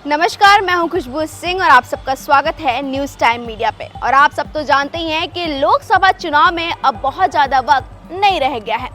नमस्कार, मैं हूं खुशबू सिंह और आप सबका स्वागत है न्यूज़ टाइम मीडिया पे। और आप सब तो जानते ही हैं कि लोकसभा चुनाव में अब बहुत ज़्यादा वक्त नहीं रह गया है।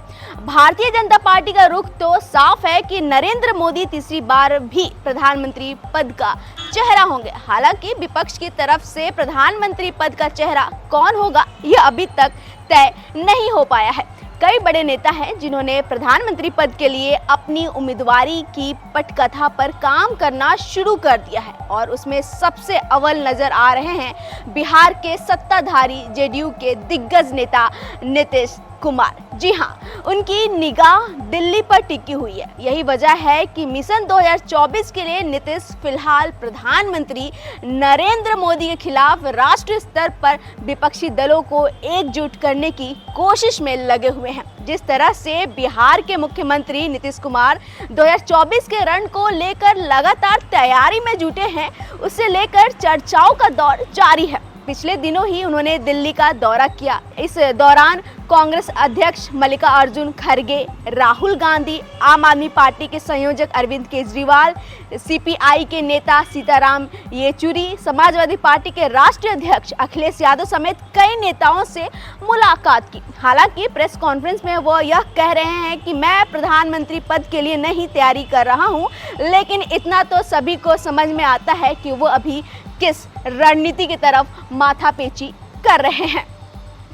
भारतीय जनता पार्टी का रुख तो साफ है कि नरेंद्र मोदी तीसरी बार भी प्रधानमंत्री पद का चेहरा होंगे। हालांकि विपक्ष की तरफ से प्रधानमंत्री पद का चेहरा कौन होगा यह अभी तक तय नहीं हो पाया है। कई बड़े नेता हैं जिन्होंने प्रधानमंत्री पद के लिए अपनी उम्मीदवारी की पटकथा पर काम करना शुरू कर दिया है और उसमें सबसे अव्वल नजर आ रहे हैं बिहार के सत्ताधारी जेडीयू के दिग्गज नेता नीतीश कुमार। जी हाँ, उनकी निगाह दिल्ली पर टिकी हुई है। यही वजह है कि मिशन 2024 के लिए नीतीश फिलहाल प्रधानमंत्री नरेंद्र मोदी के खिलाफ राष्ट्रीय स्तर पर विपक्षी दलों को एकजुट करने की कोशिश में लगे हुए हैं। जिस तरह से बिहार के मुख्यमंत्री नीतीश कुमार 2024 के रण को लेकर लगातार तैयारी में जुटे हैं, उससे लेकर चर्चाओं का दौर जारी है। पिछले दिनों ही उन्होंने दिल्ली का दौरा किया। इस दौरान कांग्रेस अध्यक्ष मल्लिकार्जुन खड़गे, राहुल गांधी, आम आदमी पार्टी के संयोजक अरविंद केजरीवाल, सीपीआई के नेता सीताराम येचुरी, समाजवादी पार्टी के राष्ट्रीय अध्यक्ष अखिलेश यादव समेत कई नेताओं से मुलाकात की। हालांकि प्रेस कॉन्फ्रेंस में वो यह कह रहे हैं कि मैं प्रधानमंत्री पद के लिए नहीं तैयारी कर रहा हूं, लेकिन इतना तो सभी को समझ में आता है कि वो अभी किस रणनीति की तरफ माथापेची कर रहे हैं।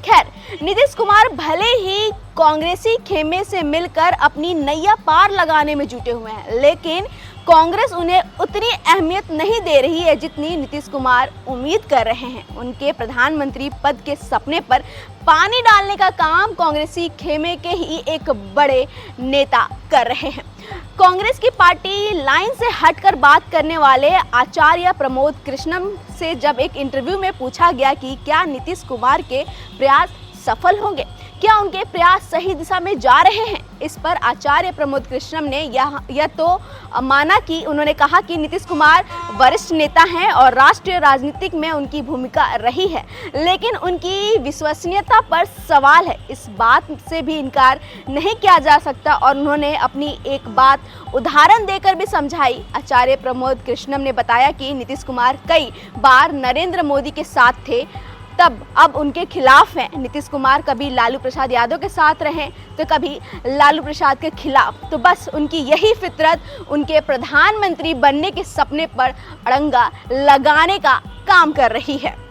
खैर, नीतीश कुमार भले ही कांग्रेसी खेमे से मिलकर अपनी नैया पार लगाने में जुटे हुए हैं, लेकिन कांग्रेस उन्हें उतनी अहमियत नहीं दे रही है जितनी नीतीश कुमार उम्मीद कर रहे हैं। उनके प्रधानमंत्री पद के सपने पर पानी डालने का काम कांग्रेसी खेमे के ही एक बड़े नेता कर रहे हैं। कांग्रेस की पार्टी लाइन से हटकर बात करने वाले आचार्य प्रमोद कृष्णम से जब एक इंटरव्यू में पूछा गया कि क्या नीतीश कुमार के प्रयास सफल होंगे, क्या उनके प्रयास सही दिशा में जा रहे हैं, इस पर आचार्य प्रमोद कृष्णम ने यह तो माना कि उन्होंने कहा कि नीतीश कुमार वरिष्ठ नेता हैं और राष्ट्रीय राजनीतिक में उनकी भूमिका रही है, लेकिन उनकी विश्वसनीयता पर सवाल है। इस बात से भी इनकार नहीं किया जा सकता और उन्होंने अपनी एक बात उदाहरण देकर भी समझाई। आचार्य प्रमोद कृष्णम ने बताया कि नीतीश कुमार कई बार नरेंद्र मोदी के साथ थे, तब अब उनके खिलाफ हैं। नीतीश कुमार कभी लालू प्रसाद यादव के साथ रहे तो कभी लालू प्रसाद के खिलाफ। तो बस उनकी यही फितरत उनके प्रधानमंत्री बनने के सपने पर अड़ंगा लगाने का काम कर रही है।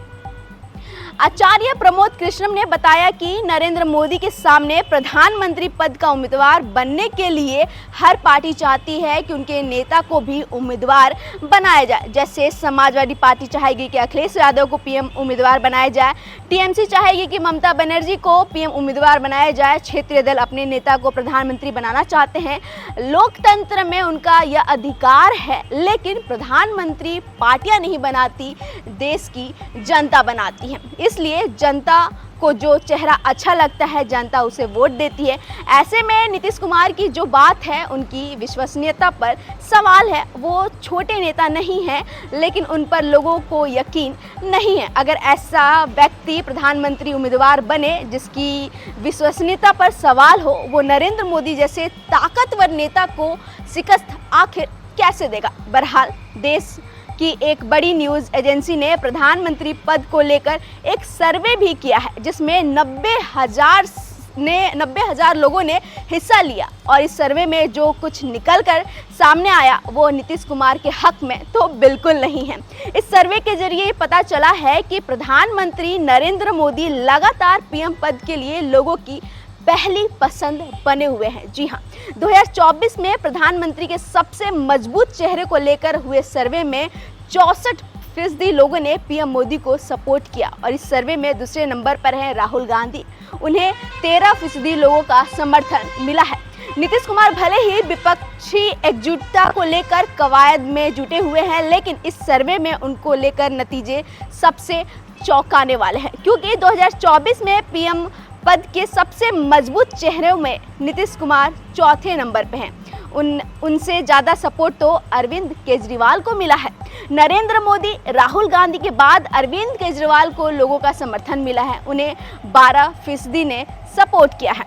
आचार्य प्रमोद कृष्णम ने बताया कि नरेंद्र मोदी के सामने प्रधानमंत्री पद का उम्मीदवार बनने के लिए हर पार्टी चाहती है कि उनके नेता को भी उम्मीदवार बनाया जाए। जैसे समाजवादी पार्टी चाहेगी कि अखिलेश यादव को पीएम उम्मीदवार बनाया जाए, टीएमसी चाहेगी कि ममता बनर्जी को पीएम उम्मीदवार बनाया जाए, क्षेत्रीय दल अपने नेता को प्रधानमंत्री बनाना चाहते हैं। लोकतंत्र में उनका यह अधिकार है, लेकिन प्रधानमंत्री पार्टियां नहीं बनाती, देश की जनता बनाती है। इसलिए जनता को जो चेहरा अच्छा लगता है जनता उसे वोट देती है। ऐसे में नीतीश कुमार की जो बात है, उनकी विश्वसनीयता पर सवाल है। वो छोटे नेता नहीं हैं, लेकिन उन पर लोगों को यकीन नहीं है। अगर ऐसा व्यक्ति प्रधानमंत्री उम्मीदवार बने जिसकी विश्वसनीयता पर सवाल हो, वो नरेंद्र मोदी जैसे ताकतवर नेता को शिकस्त आखिर कैसे देगा। बहरहाल, देश की एक बड़ी न्यूज़ एजेंसी ने प्रधानमंत्री पद को लेकर एक सर्वे भी किया है, जिसमें 90,000 लोगों ने हिस्सा लिया और इस सर्वे में जो कुछ निकलकर सामने आया वो नीतीश कुमार के हक में तो बिल्कुल नहीं है। इस सर्वे के जरिए पता चला है कि प्रधानमंत्री नरेंद्र मोदी लगातार पीएम पद के लिए लोगों की पहली पसंद बने हुए हैं। जी हाँ, 2024 में प्रधानमंत्री के सबसे मजबूत चेहरे को लेकर हुए सर्वे में 64% लोगों ने पीएम मोदी को सपोर्ट किया और इस सर्वे में दूसरे नंबर पर हैं राहुल गांधी। उन्हें 13% लोगों का समर्थन मिला है। नीतीश कुमार भले ही विपक्षी एकजुटता को लेकर कवायद में जुटे हुए हैं, लेकिन इस सर्वे में उनको लेकर नतीजे सबसे चौंकाने वाले हैं, क्योंकि 2024 में पीएम पद के सबसे मजबूत चेहरों में नीतीश कुमार चौथे नंबर पे हैं। उनसे ज़्यादा सपोर्ट तो अरविंद केजरीवाल को मिला है। नरेंद्र मोदी, राहुल गांधी के बाद अरविंद केजरीवाल को लोगों का समर्थन मिला है। उन्हें 12% ने सपोर्ट किया है।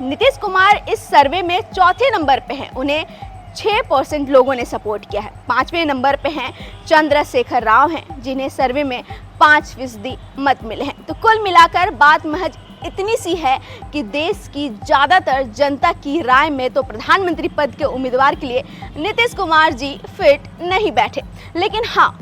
नीतीश कुमार इस सर्वे में चौथे नंबर पे हैं। उन्हें 6% लोगों ने सपोर्ट किया है। 5वें नंबर पे हैं चंद्रशेखर राव हैं, जिन्हें सर्वे में 5% मत मिले हैं। तो कुल मिलाकर बात महज इतनी सी है कि देश की ज़्यादातर जनता की राय में तो प्रधानमंत्री पद के उम्मीदवार के लिए नीतीश कुमार जी फिट नहीं बैठे, लेकिन हाँ,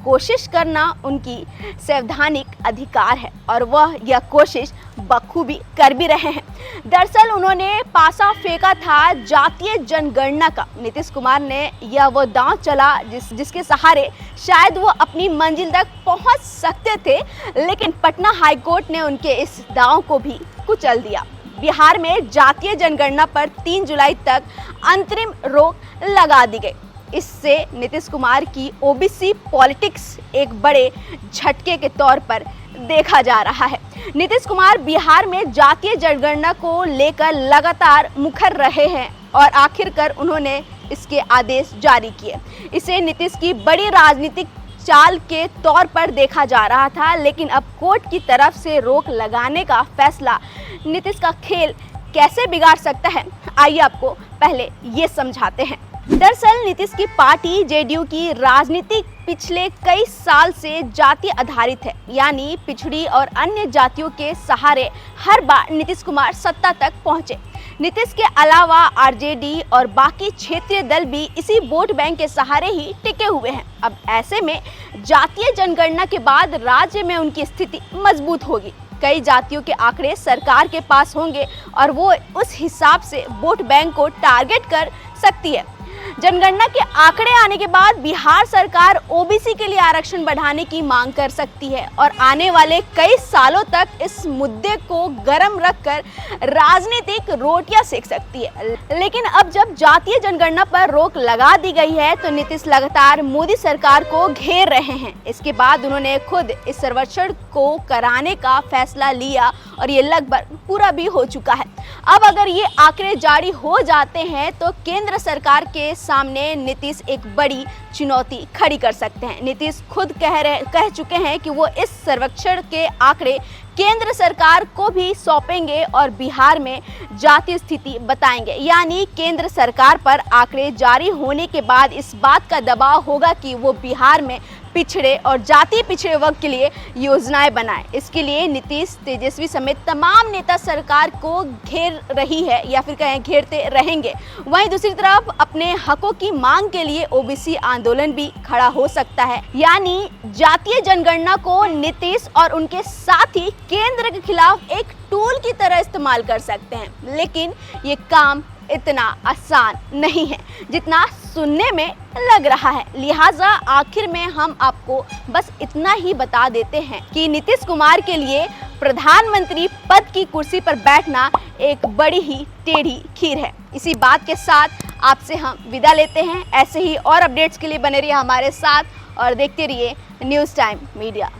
कोशिश करना उनकी संवैधानिक अधिकार है और वह यह कोशिश बखूबी कर भी रहे हैं। दरअसल उन्होंने पासा फेंका था जातीय जनगणना का। नीतीश कुमार ने यह वो दांव चला जिसके सहारे शायद वो अपनी मंजिल तक पहुंच सकते थे, लेकिन पटना हाईकोर्ट ने उनके इस दांव को भी कुचल दिया। बिहार में जातीय जनगणना पर 3 जुलाई तक अंतरिम रोक लगा दी गई। इससे नीतीश कुमार की ओबीसी पॉलिटिक्स एक बड़े झटके के तौर पर देखा जा रहा है। नीतीश कुमार बिहार में जातीय जनगणना को लेकर लगातार मुखर रहे हैं और आखिरकार उन्होंने इसके आदेश जारी किए। इसे नीतीश की बड़ी राजनीतिक चाल के तौर पर देखा जा रहा था, लेकिन अब कोर्ट की तरफ से रोक लगाने का फैसला नीतीश का खेल कैसे बिगाड़ सकता है, आइए आपको पहले ये समझाते हैं। दरअसल नीतीश की पार्टी जेडीयू की राजनीति पिछले कई साल से जाति आधारित है, यानी पिछड़ी और अन्य जातियों के सहारे हर बार नीतीश कुमार सत्ता तक पहुंचे। नीतीश के अलावा आरजेडी और बाकी क्षेत्रीय दल भी इसी वोट बैंक के सहारे ही टिके हुए हैं। अब ऐसे में जातीय जनगणना के बाद राज्य में उनकी स्थिति मजबूत होगी। कई जातियों के आंकड़े सरकार के पास होंगे और वो उस हिसाब से वोट बैंक को टारगेट कर सकती है। जनगणना के आंकड़े आने के बाद बिहार सरकार ओबीसी के लिए आरक्षण बढ़ाने की मांग कर सकती है और आने वाले कई सालों तक इस मुद्दे को गर्म रखकर राजनीतिक रोटियां सेक सकती है। लेकिन अब जब जातीय जनगणना पर रोक लगा दी गई है तो नीतीश लगातार मोदी सरकार को घेर रहे हैं। इसके बाद उन्होंने खुद इस सर्वेक्षण को कराने का फैसला लिया और ये लगभग पूरा भी हो चुका है। अब अगर ये आंकड़े जारी हो जाते हैं तो केंद्र सरकार के सामने नीतीश एक बड़ी चुनौती खड़ी कर सकते हैं। नीतीश खुद कह चुके हैं कि वो इस सर्वेक्षण के आंकड़े केंद्र सरकार को भी सौंपेंगे और बिहार में जातीय स्थिति बताएंगे, यानी केंद्र सरकार पर आंकड़े जारी होने के बाद इस बात का दबाव होगा कि वो बिहार में पिछड़े और जातीय पिछड़े वर्ग के लिए योजनाएं बनाए। इसके लिए नीतीश, तेजस्वी समेत तमाम नेता सरकार को घेर रही है या फिर कहें घेरते रहेंगे। वहीं दूसरी तरफ अपने हकों की मांग के लिए ओबीसी आंदोलन भी खड़ा हो सकता है, यानी जातीय जनगणना को नीतीश और उनके साथी केंद्र के खिलाफ एक टूल की तरह इस्तेमाल कर सकते हैं। लेकिन ये काम इतना आसान नहीं है जितना सुनने में लग रहा है। लिहाजा आखिर में हम आपको बस इतना ही बता देते हैं कि नीतीश कुमार के लिए प्रधानमंत्री पद की कुर्सी पर बैठना एक बड़ी ही टेढ़ी खीर है। इसी बात के साथ आपसे हम विदा लेते हैं। ऐसे ही और अपडेट्स के लिए बने रहिए हमारे साथ और देखते रहिए न्यूज़ टाइम मीडिया।